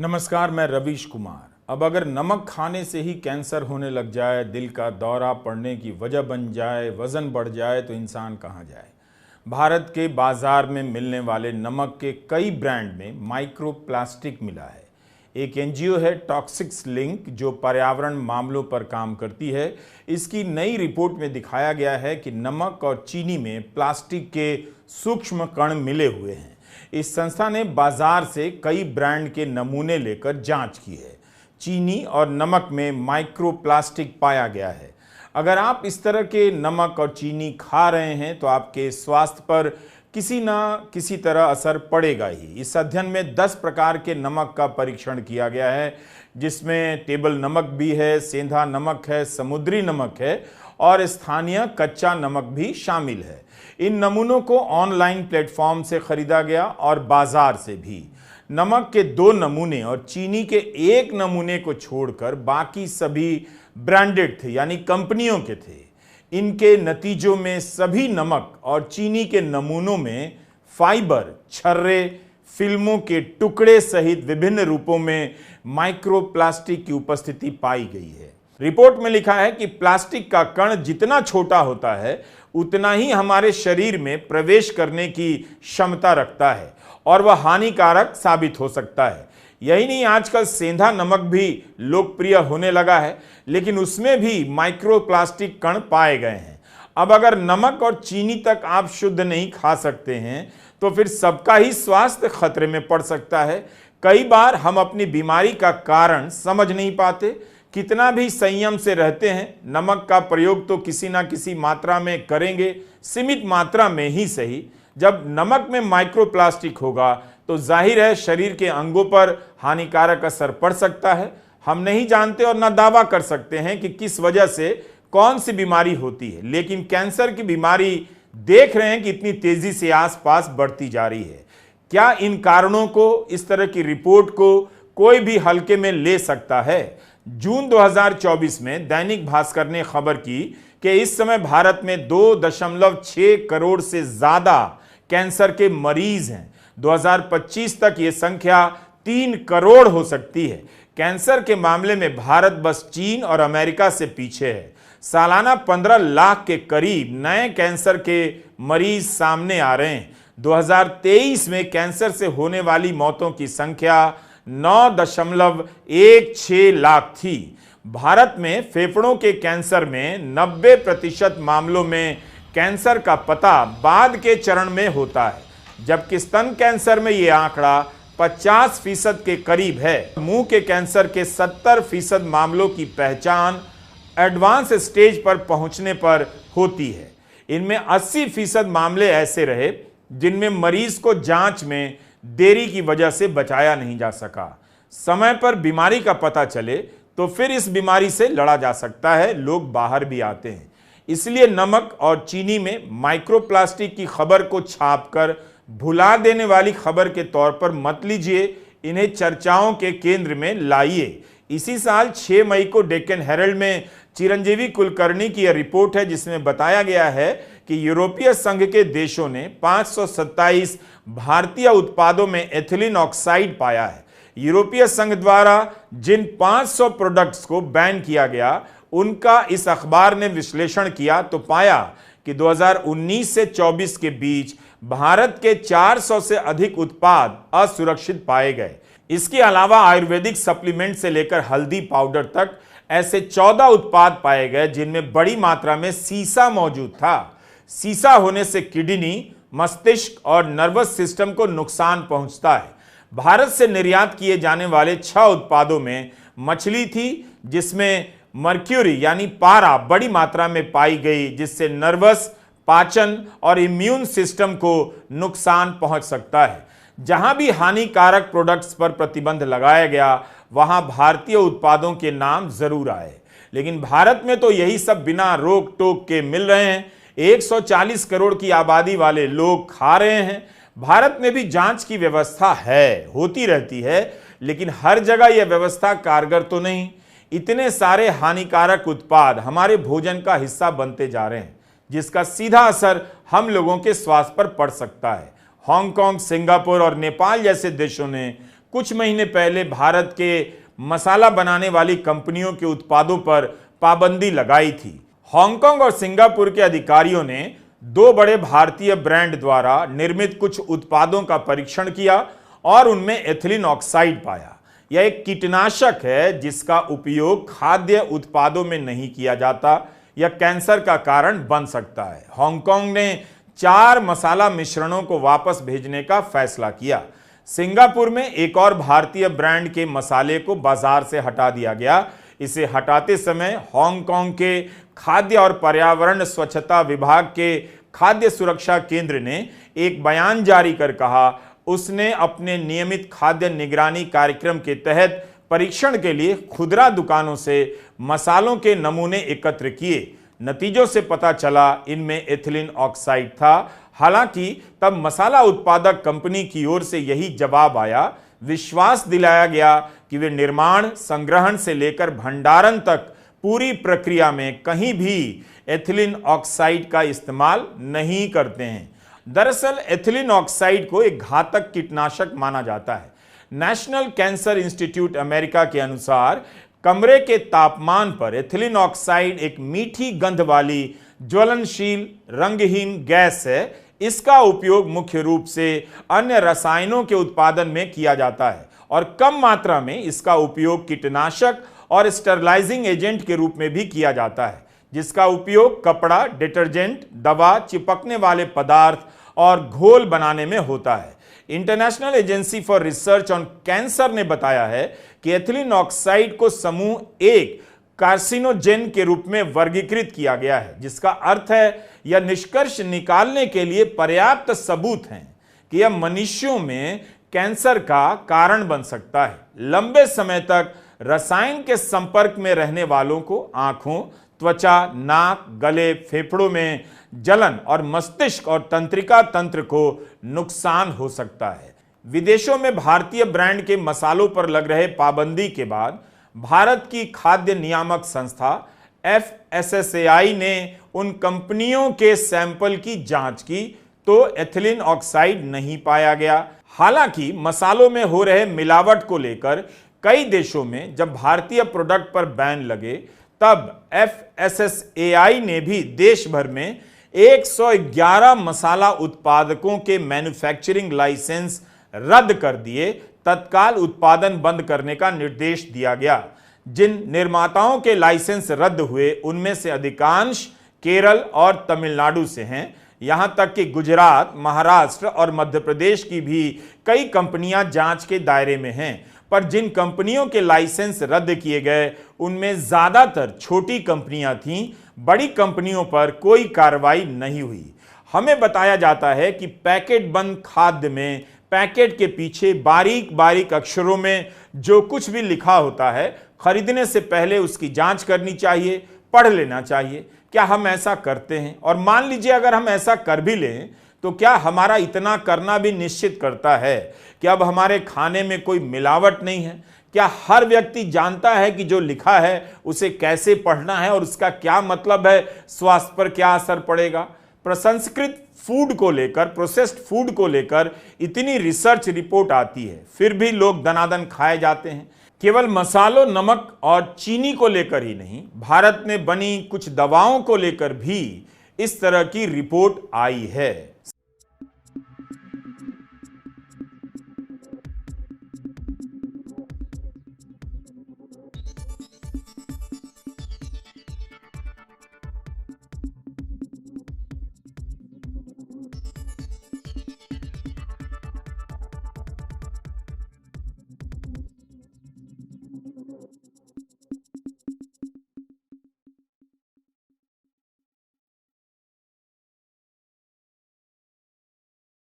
नमस्कार, मैं रवीश कुमार। अब अगर नमक खाने से ही कैंसर होने लग जाए, दिल का दौरा पड़ने की वजह बन जाए, वजन बढ़ जाए तो इंसान कहाँ जाए। भारत के बाजार में मिलने वाले नमक के कई ब्रांड में माइक्रो प्लास्टिक मिला है। एक एनजीओ है टॉक्सिक्स लिंक जो पर्यावरण मामलों पर काम करती है। इसकी नई रिपोर्ट में दिखाया गया है कि नमक और चीनी में प्लास्टिक के सूक्ष्म कण मिले हुए हैं। इस संस्था ने बाजार से कई ब्रांड के नमूने लेकर जांच की है। चीनी और नमक में माइक्रोप्लास्टिक पाया गया है। अगर आप इस तरह के नमक और चीनी खा रहे हैं तो आपके स्वास्थ्य पर किसी ना किसी तरह असर पड़ेगा ही। इस अध्ययन में 10 प्रकार के नमक का परीक्षण किया गया है, जिसमें टेबल नमक भी है, सेंधा नमक है, समुद्री नमक है और स्थानीय कच्चा नमक भी शामिल है। इन नमूनों को ऑनलाइन प्लेटफॉर्म से खरीदा गया और बाजार से भी। नमक के 2 नमूने और चीनी के 1 नमूने को छोड़कर बाकी सभी ब्रांडेड थे, यानी कंपनियों के थे। इनके नतीजों में सभी नमक और चीनी के नमूनों में फाइबर, छर्रे, फिल्मों के टुकड़े सहित विभिन्न रूपों में माइक्रोप्लास्टिक की उपस्थिति पाई गई है। रिपोर्ट में लिखा है कि प्लास्टिक का कण जितना छोटा होता है उतना ही हमारे शरीर में प्रवेश करने की क्षमता रखता है और वह हानिकारक साबित हो सकता है। यही नहीं, आजकल सेंधा नमक भी लोकप्रिय होने लगा है, लेकिन उसमें भी माइक्रोप्लास्टिक कण पाए गए हैं। अब अगर नमक और चीनी तक आप शुद्ध नहीं खा सकते हैं तो फिर सबका ही स्वास्थ्य खतरे में पड़ सकता है। कई बार हम अपनी बीमारी का कारण समझ नहीं पाते। कितना भी संयम से रहते हैं, नमक का प्रयोग तो किसी ना किसी मात्रा में करेंगे, सीमित मात्रा में ही सही। जब नमक में माइक्रोप्लास्टिक होगा तो जाहिर है शरीर के अंगों पर हानिकारक असर पड़ सकता है। हम नहीं जानते और ना दावा कर सकते हैं कि किस वजह से कौन सी बीमारी होती है, लेकिन कैंसर की बीमारी देख रहे हैं कि इतनी तेजी से आसपास बढ़ती जा रही है। क्या इन कारणों को, इस तरह की रिपोर्ट को कोई भी हल्के में ले सकता है? जून 2024 में दैनिक भास्कर ने खबर की कि इस समय भारत में 2.6 करोड़ से ज्यादा कैंसर के मरीज हैं। 2025 तक ये संख्या 3 करोड़ हो सकती है। कैंसर के मामले में भारत बस चीन और अमेरिका से पीछे है। सालाना 15 लाख के करीब नए कैंसर के मरीज सामने आ रहे हैं। 2023 में कैंसर से होने वाली मौतों की संख्या 9.16 लाख थी। भारत में फेफड़ों के कैंसर में 90% मामलों में कैंसर का पता बाद के चरण में होता है, जबकि स्तन कैंसर में यह आंकड़ा 50% के करीब है। मुंह के कैंसर के 70% मामलों की पहचान एडवांस स्टेज पर पहुंचने पर होती है। इनमें 80% मामले ऐसे रहे जिनमें मरीज को जांच में देरी की वजह से बचाया नहीं जा सका। समय पर बीमारी का पता चले तो फिर इस बीमारी से लड़ा जा सकता है। लोग बाहर भी आते हैं। इसलिए नमक और चीनी में माइक्रोप्लास्टिक की खबर को छापकर भुला देने वाली खबर के तौर पर मत लीजिए, इन्हें चर्चाओं के केंद्र में लाइए। इसी साल 6 मई को डेक्कन हेरल्ड में चिरंजीवी कुलकर्णी की यह रिपोर्ट है, जिसमें बताया गया है कि यूरोपीय संघ के देशों ने 527 भारतीय उत्पादों में एथिलीन ऑक्साइड पाया है। यूरोपीय संघ द्वारा जिन 500 प्रोडक्ट्स को बैन किया गया, उनका इस अखबार ने विश्लेषण किया तो पाया कि 2019 से 24 के बीच भारत के 400 से अधिक उत्पाद असुरक्षित पाए गए। इसके अलावा आयुर्वेदिक सप्लीमेंट से लेकर हल्दी पाउडर तक ऐसे 14 उत्पाद पाए गए जिनमें बड़ी मात्रा में सीसा मौजूद था। सीसा होने से किडनी, मस्तिष्क और नर्वस सिस्टम को नुकसान पहुंचता है। भारत से निर्यात किए जाने वाले 6 उत्पादों में मछली थी, जिसमें मर्क्यूरी यानी पारा बड़ी मात्रा में पाई गई, जिससे नर्वस, पाचन और इम्यून सिस्टम को नुकसान पहुंच सकता है। जहां भी हानिकारक प्रोडक्ट्स पर प्रतिबंध लगाया गया, वहां भारतीय उत्पादों के नाम जरूर आए, लेकिन भारत में तो यही सब बिना रोक टोक के मिल रहे हैं। 140 करोड़ की आबादी वाले लोग खा रहे हैं। भारत में भी जांच की व्यवस्था है, होती रहती है, लेकिन हर जगह यह व्यवस्था कारगर तो नहीं। इतने सारे हानिकारक उत्पाद हमारे भोजन का हिस्सा बनते जा रहे हैं, जिसका सीधा असर हम लोगों के स्वास्थ्य पर पड़ सकता है। हांगकांग, सिंगापुर और नेपाल जैसे देशों ने कुछ महीने पहले भारत के मसाला बनाने वाली कंपनियों के उत्पादों पर पाबंदी लगाई थी। हांगकांग और सिंगापुर के अधिकारियों ने 2 बड़े भारतीय ब्रांड द्वारा निर्मित कुछ उत्पादों का परीक्षण किया और उनमें एथिलीन ऑक्साइड पाया। यह एक कीटनाशक है जिसका उपयोग खाद्य उत्पादों में नहीं किया जाता। यह कैंसर का कारण बन सकता है। हांगकांग ने 4 मसाला मिश्रणों को वापस भेजने का फैसला किया। सिंगापुर में एक और भारतीय ब्रांड के मसाले को बाजार से हटा दिया गया। इसे हटाते समय हांगकांग के खाद्य और पर्यावरण स्वच्छता विभाग के खाद्य सुरक्षा केंद्र ने एक बयान जारी कर कहा, उसने अपने नियमित खाद्य निगरानी कार्यक्रम के तहत परीक्षण के लिए खुदरा दुकानों से मसालों के नमूने एकत्र किए। नतीजों से पता चला इनमें एथिलीन ऑक्साइड था। हालांकि तब मसाला उत्पादक कंपनी की ओर से यही जवाब आया। विश्वास दिलाया गया कि वे निर्माण, संग्रहण से लेकर भंडारण तक पूरी प्रक्रिया में कहीं भी एथिलीन ऑक्साइड का इस्तेमाल नहीं करते हैं। दरअसल एथिलीन ऑक्साइड को एक घातक कीटनाशक माना जाता है। नेशनल कैंसर इंस्टीट्यूट अमेरिका के अनुसार कमरे के तापमान पर एथिलीन ऑक्साइड एक मीठी गंध वाली ज्वलनशील रंगहीन गैस है। इसका उपयोग मुख्य रूप से अन्य रसायनों के उत्पादन में किया जाता है और कम मात्रा में इसका उपयोग कीटनाशक और स्टरलाइजिंग एजेंट के रूप में भी किया जाता है, जिसका उपयोग कपड़ा, डिटर्जेंट, दवा, चिपकने वाले पदार्थ और घोल बनाने में होता है। International agency for research on cancer ने बताया है कि एथिलीन ऑक्साइड को समूह 1 कार्सिनोजेन के रूप में वर्गीकृत किया गया है, जिसका अर्थ है यह निष्कर्ष निकालने के लिए पर्याप्त सबूत हैं कि यह मनुष्यों में कैंसर का कारण बन सकता है। लंबे समय तक रसायन के संपर्क में रहने वालों को आंखों, त्वचा, नाक, गले, फेफड़ों में जलन और मस्तिष्क और तंत्रिका तंत्र को नुकसान हो सकता है। विदेशों में भारतीय ब्रांड के मसालों पर लग रहे पाबंदी के बाद भारत की खाद्य नियामक संस्था FSSAI ने उन कंपनियों के सैंपल की जांच की तो एथिलीन ऑक्साइड नहीं पाया गया। हालांकि मसालों में हो रहे मिलावट को लेकर कई देशों में जब भारतीय प्रोडक्ट पर बैन लगे तब FSSAI ने भी देश भर में 111 मसाला उत्पादकों के मैन्युफैक्चरिंग लाइसेंस रद्द कर दिए। तत्काल उत्पादन बंद करने का निर्देश दिया गया। जिन निर्माताओं के लाइसेंस रद्द हुए उनमें से अधिकांश केरल और तमिलनाडु से हैं। यहां तक कि गुजरात, महाराष्ट्र और मध्य प्रदेश की भी कई कंपनियां जांच के दायरे में हैं। पर जिन कंपनियों के लाइसेंस रद्द किए गए उनमें ज्यादातर छोटी कंपनियां थीं। बड़ी कंपनियों पर कोई कार्रवाई नहीं हुई। हमें बताया जाता है कि पैकेट बंद खाद्य में पैकेट के पीछे बारीक बारीक अक्षरों में जो कुछ भी लिखा होता है, खरीदने से पहले उसकी जांच करनी चाहिए, पढ़ लेना चाहिए। क्या हम ऐसा करते हैं? और मान लीजिए अगर हम ऐसा कर भी लें तो क्या हमारा इतना करना भी निश्चित करता है कि अब हमारे खाने में कोई मिलावट नहीं है? क्या हर व्यक्ति जानता है कि जो लिखा है उसे कैसे पढ़ना है और उसका क्या मतलब है, स्वास्थ्य पर क्या असर पड़ेगा? प्रसंस्कृत फूड को लेकर, प्रोसेस्ड फूड को लेकर इतनी रिसर्च रिपोर्ट आती है, फिर भी लोग दनादन खाए जाते हैं। केवल मसालों, नमक और चीनी को लेकर ही नहीं, भारत में बनी कुछ दवाओं को लेकर भी इस तरह की रिपोर्ट आई है।